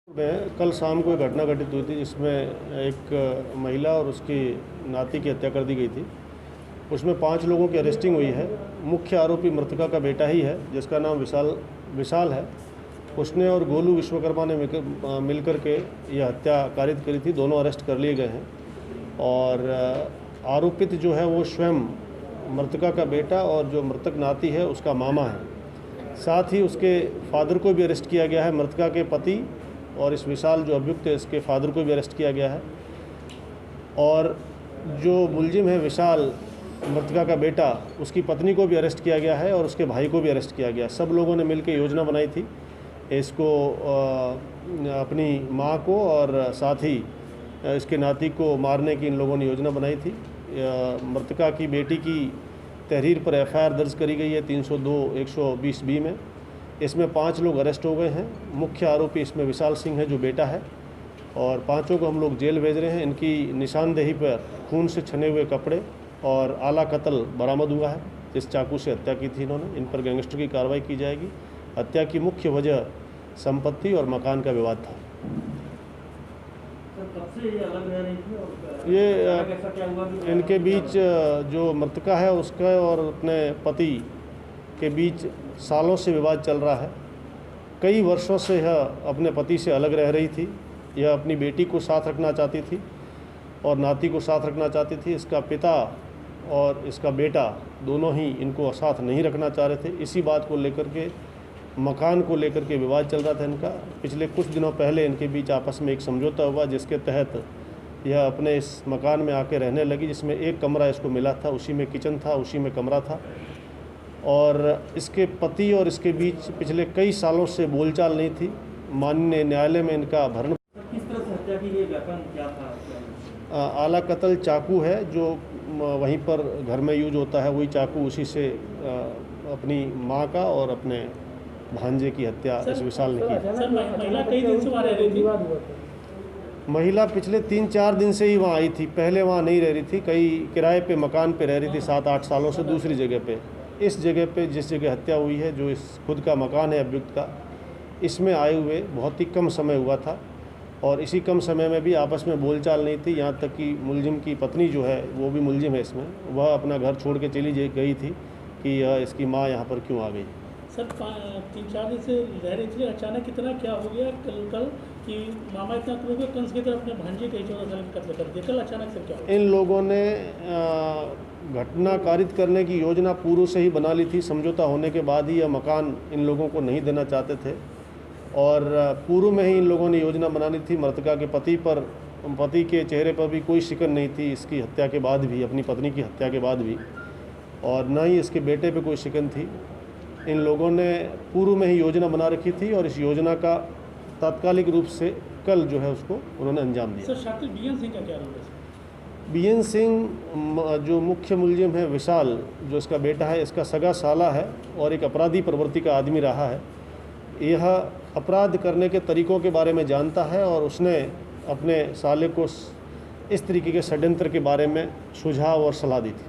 में कल शाम को एक घटना घटित हुई थी जिसमें एक महिला और उसकी नाती की हत्या कर दी गई थी। उसमें 5 लोगों की अरेस्टिंग हुई है। मुख्य आरोपी मृतका का बेटा ही है जिसका नाम विशाल है। उसने और गोलू विश्वकर्मा ने मिलकर के यह हत्या कारित करी थी। दोनों अरेस्ट कर लिए गए हैं और आरोपित जो है वो स्वयं मृतका का बेटा और जो मृतक नाती है उसका मामा है। साथ ही उसके फादर को भी अरेस्ट किया गया है। मृतका के पति और इस विशाल जो अभियुक्त है इसके फादर को भी अरेस्ट किया गया है। और जो मुलजिम है विशाल मृतका का बेटा, उसकी पत्नी को भी अरेस्ट किया गया है और उसके भाई को भी अरेस्ट किया गया। सब लोगों ने मिलकर योजना बनाई थी इसको अपनी मां को और साथ ही इसके नाती को मारने की इन लोगों ने योजना बनाई थी। मृतका की बेटी की तहरीर पर एफआईआर दर्ज करी गई है 302/120B में। इसमें 5 लोग अरेस्ट हो गए हैं। मुख्य आरोपी इसमें विशाल सिंह है जो बेटा है और 5 को हम लोग जेल भेज रहे हैं। इनकी निशानदेही पर खून से छने हुए कपड़े और आला कत्ल बरामद हुआ है। जिस चाकू से हत्या की थी इन्होंने, इन पर गैंगस्टर की कार्रवाई की जाएगी। हत्या की मुख्य वजह संपत्ति और मकान का विवाद था। ये इनके बीच जो मृतका है उसका और अपने पति के बीच सालों से विवाद चल रहा है। कई वर्षों से यह अपने पति से अलग रह रही थी। यह अपनी बेटी को साथ रखना चाहती थी और नाती को साथ रखना चाहती थी। इसका पिता और इसका बेटा दोनों ही इनको साथ नहीं रखना चाह रहे थे। इसी बात को लेकर के, मकान को लेकर के विवाद चल रहा था इनका। पिछले कुछ दिनों पहले इनके बीच आपस में एक समझौता हुआ जिसके तहत यह अपने इस मकान में आके रहने लगी, जिसमें एक कमरा इसको मिला था, उसी में किचन था, उसी में कमरा था। और इसके पति और इसके बीच पिछले कई सालों से बोलचाल नहीं थी। माननीय न्यायालय में इनका भरण। किस तरह से हत्या की, ये वेपन क्या था? आला कत्ल चाकू है जो वहीं पर घर में यूज होता है, वही चाकू, उसी से अपनी मां का और अपने भांजे की हत्या इस विशाल ने की। सर, महिला कई दिन से वहाँ रह रही थी। महिला पिछले 3-4 दिन से ही वहाँ आई थी। पहले वहाँ नहीं रह रही थी, कई किराए पे मकान पे रह रही थी 7-8 सालों से दूसरी जगह पे। इस जगह पे जिस जगह हत्या हुई है, जो इस खुद का मकान है अभियुक्त का, इसमें आए हुए बहुत ही कम समय हुआ था और इसी कम समय में भी आपस में बोलचाल नहीं थी। यहाँ तक कि मुलजिम की पत्नी जो है वो भी मुलजिम है इसमें, वह अपना घर छोड़ के चली गई थी कि इसकी माँ यहाँ पर क्यों आ गई। सर, 3-4 दिन से रह रही थी, अचानक इतना क्या हो गया कल कि मामा इतना क्रोध हुए, कंस की तरह अपने भांजे के 14 साल का कत्ल कर दिया? कल अचानक से क्या हुआ? इन लोगों ने घटना कारित करने की योजना पूर्व से ही बना ली थी। समझौता होने के बाद ही यह मकान इन लोगों को नहीं देना चाहते थे और पूर्व में ही इन लोगों ने योजना बना ली थी। मृतका के पति के चेहरे पर भी कोई शिकन नहीं थी इसकी हत्या के बाद भी, अपनी पत्नी की हत्या के बाद भी, और न ही इसके बेटे पे कोई शिकन थी। इन लोगों ने पूर्व में ही योजना बना रखी थी और इस योजना का तात्कालिक रूप से कल जो है उसको उन्होंने अंजाम दिया। सर, शातिर बीएन सिंह का क्या रोल है? बीएन सिंह जो मुख्य मुलजिम है विशाल, जो इसका बेटा है, इसका सगा साला है और एक अपराधी प्रवृत्ति का आदमी रहा है। यह अपराध करने के तरीक़ों के बारे में जानता है और उसने अपने साले को इस तरीके के षड्यंत्र के बारे में सुझाव और सलाह दी थी।